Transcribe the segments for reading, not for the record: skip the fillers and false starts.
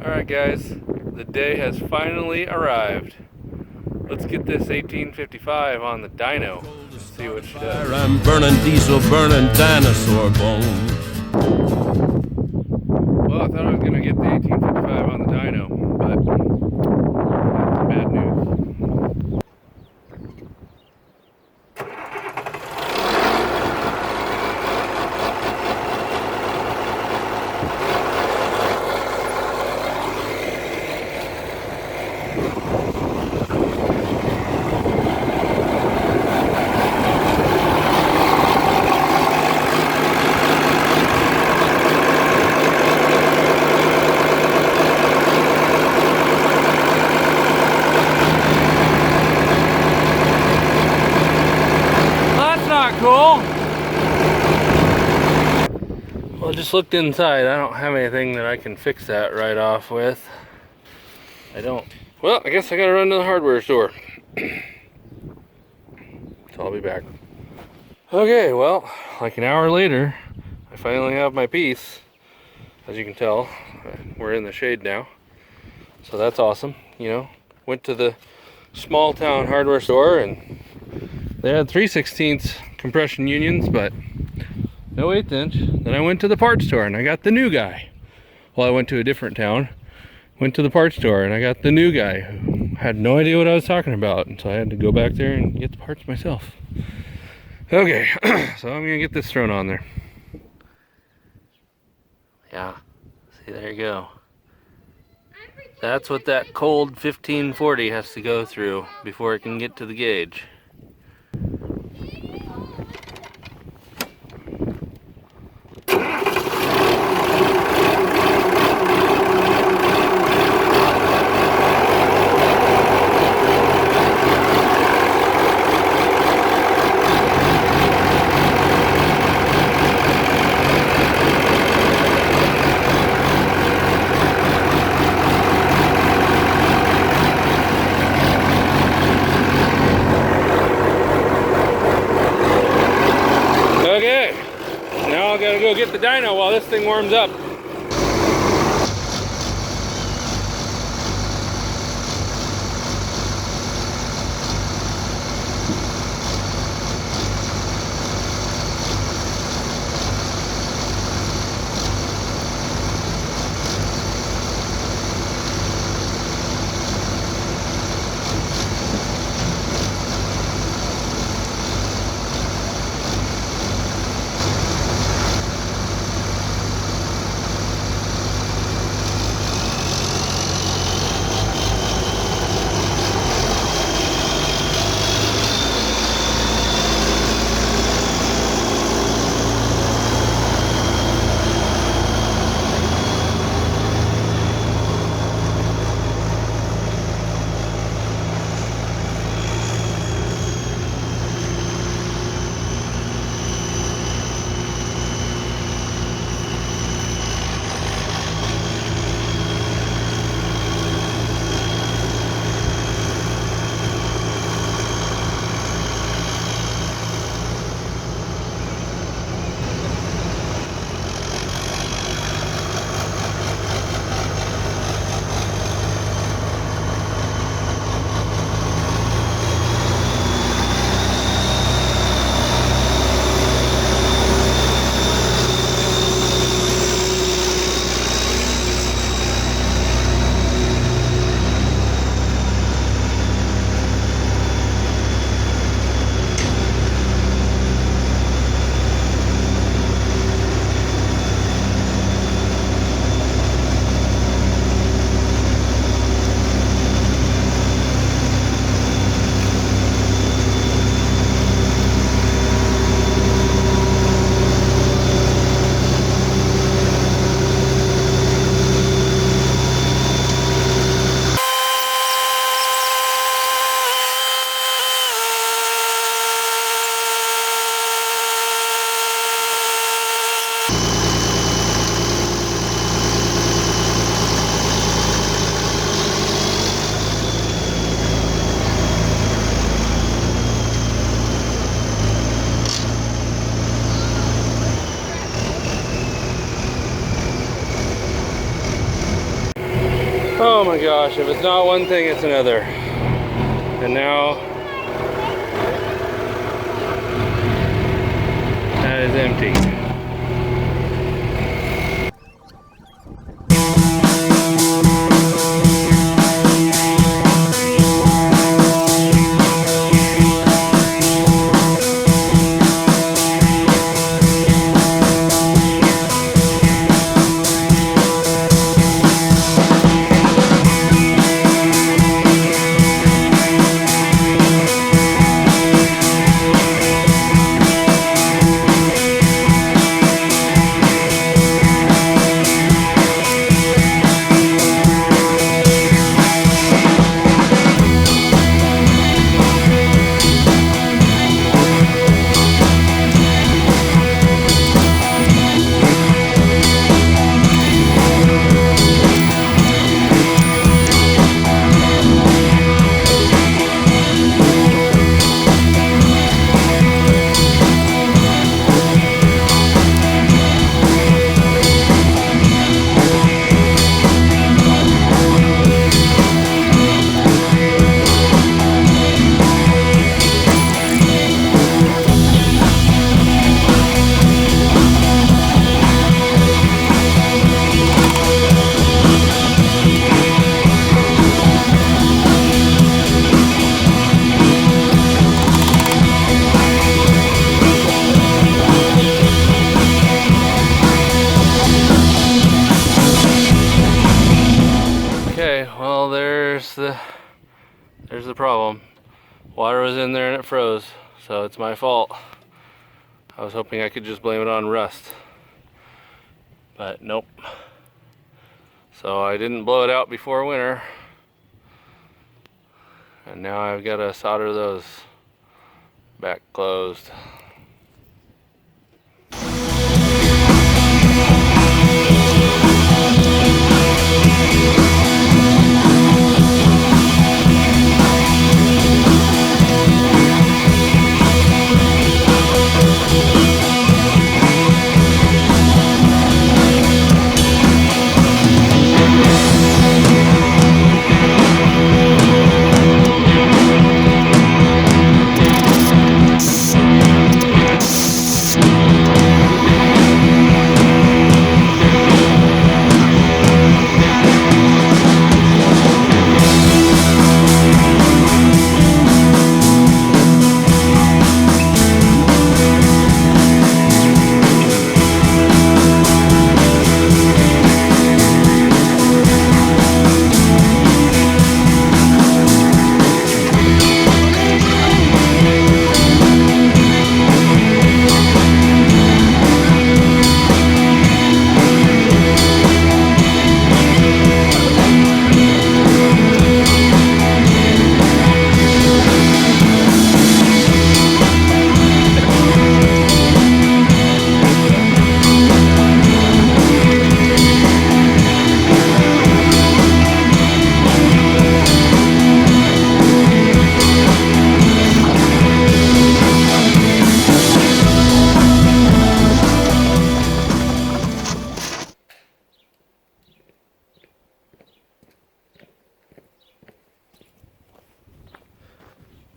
Alright guys, the day has finally arrived. Let's get this 1855 on the dyno and see what she does. I'm burning diesel, burning dinosaur bones. Well, I thought I was going to get the 1855 on the dyno, but that's bad news. Cool. Well, I just looked inside. I don't have anything that I can fix that right off with. I don't. Well, I guess I gotta run to the hardware store. So I'll be back. Okay, well, like an hour later, I finally have my piece. As you can tell, we're in the shade now. So that's awesome, you know. Went to the small town hardware store and they had 3/16 compression unions, but no 1/8 inch. Then I went to the parts store and I got the new guy. Well, I went to a different town, went to the parts store and I got the new guy who had no idea what I was talking about. And so I had to go back there and get the parts myself. Okay, so I'm gonna get this thrown on there. Yeah, see, there you go. That's what that cold 1540 has to go through before it can get to the gauge. I gotta go get the dyno while this thing warms up. Oh my gosh, if it's not one thing, it's another. And now that is empty. Okay, well there's the problem. Water was in there and it froze, so it's my fault. I was hoping I could just blame it on rust, but nope. So I didn't blow it out before winter, and now I've got to solder those back closed.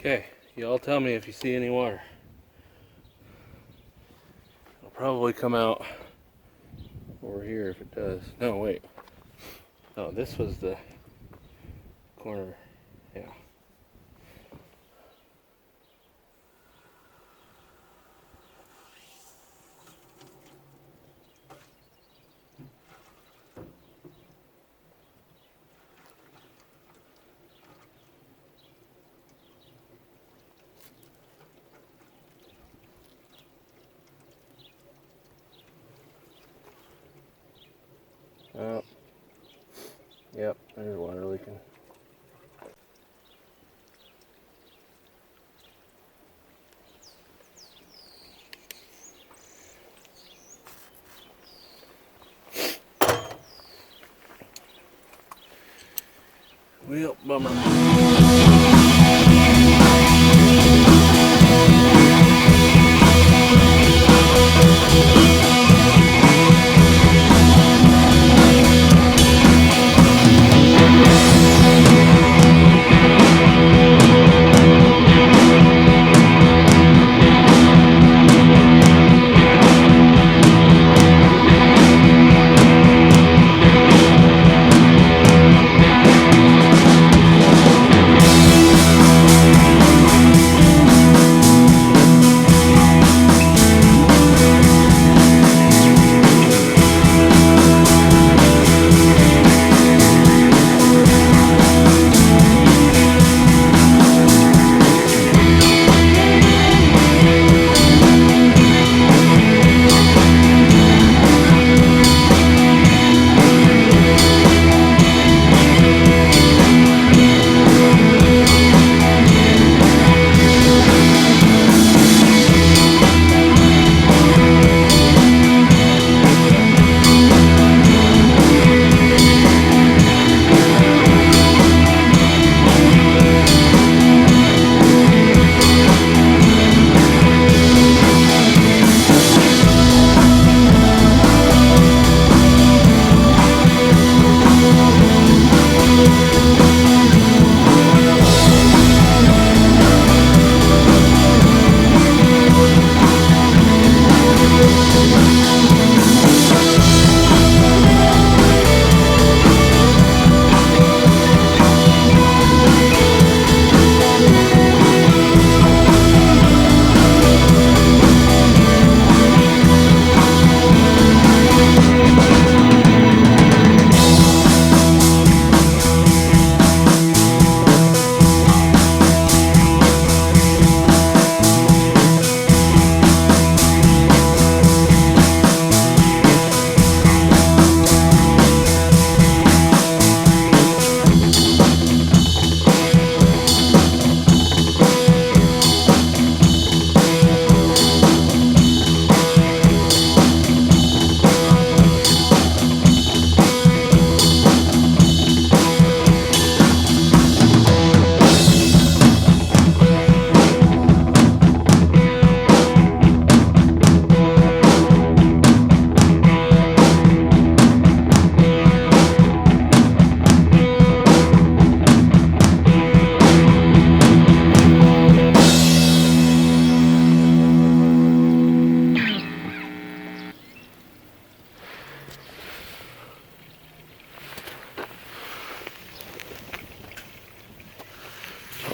Okay, y'all tell me if you see any water. It'll probably come out over here if it does. No, wait. No, this was the corner. Yeah. Oh, yep, there's water leaking. Well, bummer.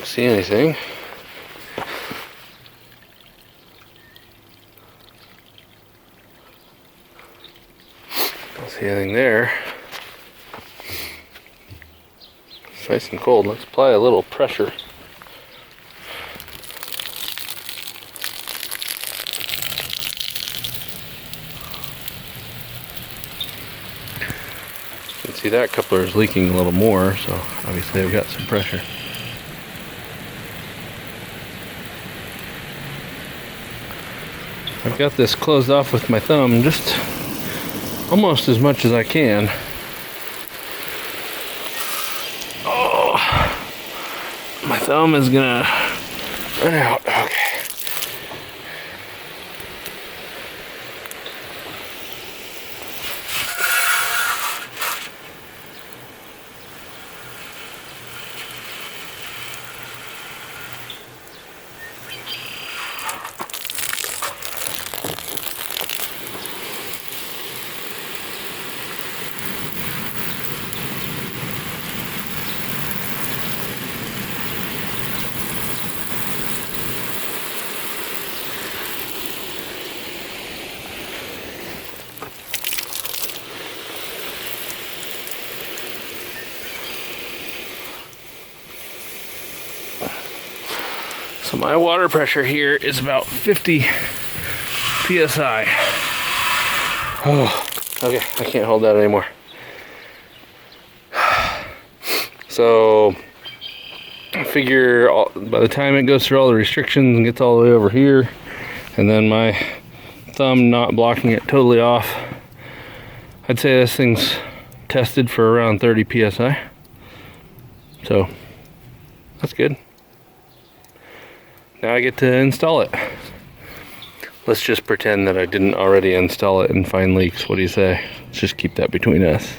See anything. Don't see anything there. It's nice and cold. Let's apply a little pressure. You can see that coupler is leaking a little more, so obviously I've got some pressure. I've got this closed off with my thumb just almost as much as I can. Oh, my thumb is gonna run out. Okay. So my water pressure here is about 50 psi. Oh, okay, I can't hold that anymore. So I figure by the time it goes through all the restrictions and gets all the way over here, and then my thumb not blocking it totally off, I'd say this thing's tested for around 30 psi. So that's good. Now I get to install it. Let's just pretend that I didn't already install it and find leaks. What do you say? Let's just keep that between us.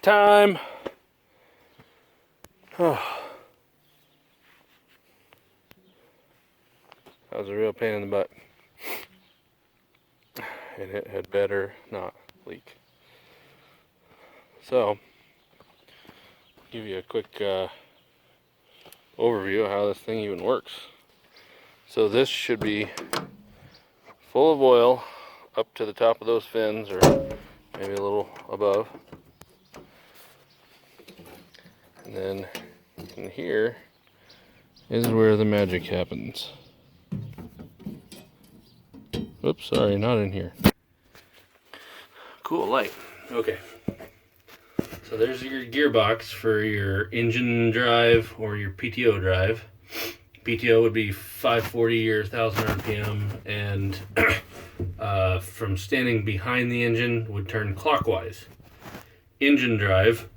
time. Oh. That was a real pain in the butt. And it had better not leak. So, give you a quick overview of how this thing even works. So this should be full of oil up to the top of those fins, or maybe a little above. And then in here is where the magic happens. Oops, sorry, not in here. Cool light. Okay. So there's your gearbox for your engine drive or your PTO drive. PTO would be 540 or 1000 RPM, and from standing behind the engine would turn clockwise. Engine drive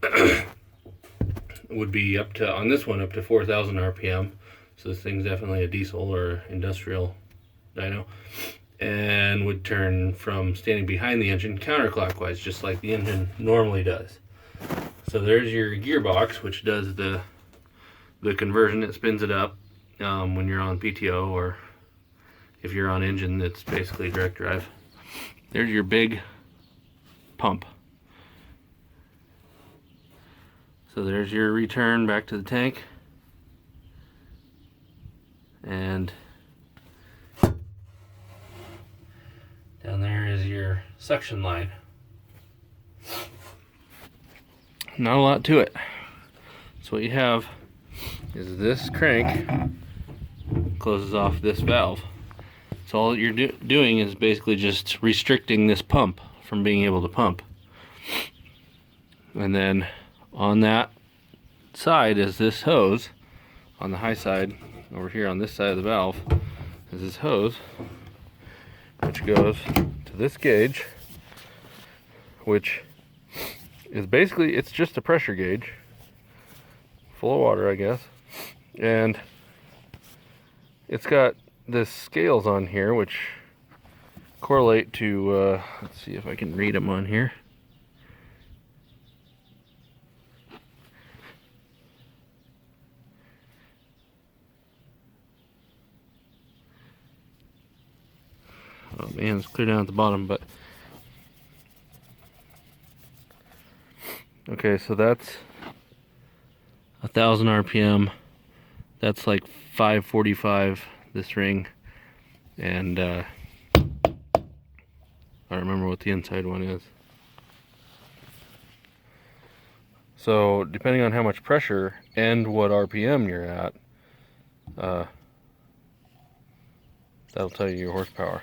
would be up to, on this one, up to 4000 RPM. So this thing's definitely a diesel or industrial dyno. And would turn from standing behind the engine counterclockwise, just like the engine normally does. So there's your gearbox, which does the conversion. It spins it up when you're on PTO, or if you're on engine, it's basically direct drive. There's your big pump. So there's your return back to the tank. And down there is your suction line. Not a lot to it. So what you have is this crank closes off this valve. So all you're doing is basically just restricting this pump from being able to pump. And then on that side is this hose. On the high side, over here on this side of the valve, is this hose, which goes to this gauge, which is basically, it's just a pressure gauge full of water, I guess, and it's got this scales on here which correlate to let's see if I can read them on here. Oh man, it's clear down at the bottom, but okay, so that's 1000 RPM. That's like 545, this ring, and I don't remember what the inside one is. So depending on how much pressure and what RPM you're at, that'll tell you your horsepower.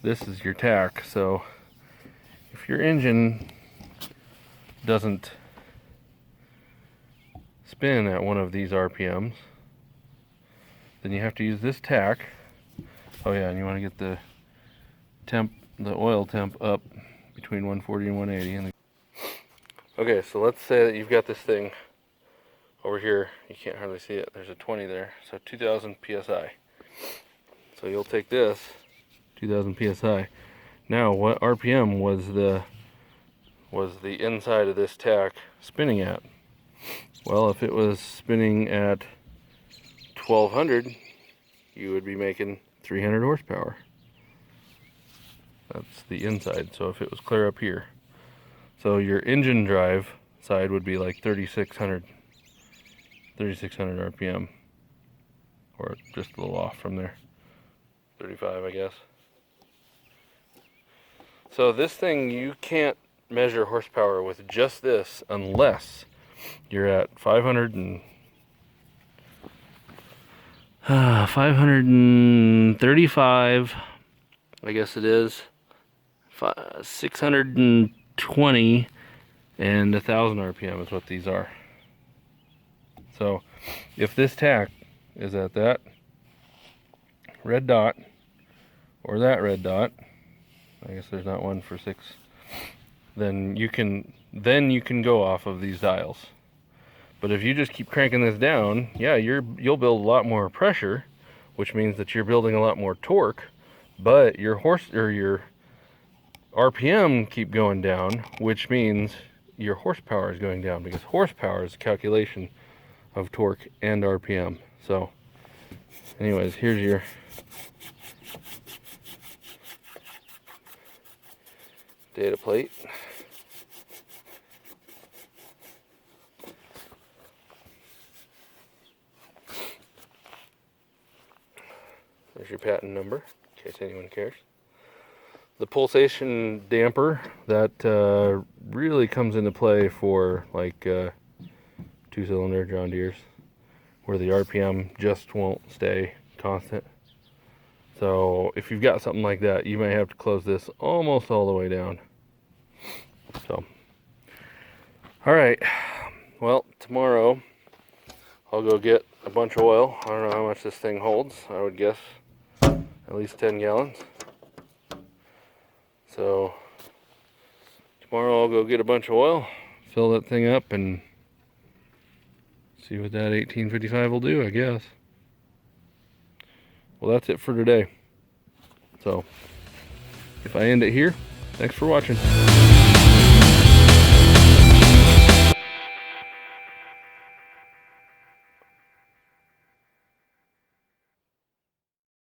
This is your tach, so if your engine doesn't spin at one of these RPMs, then you have to use this tach. Oh yeah, and you want to get the temp, the oil temp up between 140 and 180. Okay, so let's say that you've got this thing over here. You can't hardly see it. There's a 20 there, so 2000 psi. So you'll take this 2000 psi. Now, what RPM was the inside of this tach spinning at? Well, if it was spinning at 1200, you would be making 300 horsepower. That's the inside. So if it was clear up here, so your engine drive side would be like 3600 RPM, or just a little off from there, 35, I guess. So this thing, you can't measure horsepower with just this unless you're at 535, I guess it is, 620 and 1000 RPM is what these are. So if this tach is at that red dot or that red dot, I guess there's not one for 6, then you can go off of these dials. But if you just keep cranking this down, yeah, you'll build a lot more pressure, which means that you're building a lot more torque, but your RPM keep going down, which means your horsepower is going down, because horsepower is a calculation of torque and RPM. So anyways, here's your data plate. There's your patent number, in case anyone cares. The pulsation damper, that really comes into play for like two-cylinder John Deeres, where the RPM just won't stay constant. So if you've got something like that, you may have to close this almost all the way down. So, all right, well, tomorrow I'll go get a bunch of oil. I don't know how much this thing holds. I would guess at least 10 gallons. So tomorrow I'll go get a bunch of oil, fill that thing up, and see what that 1855 will do, I guess. Well, that's it for today. So if I end it here, thanks for watching.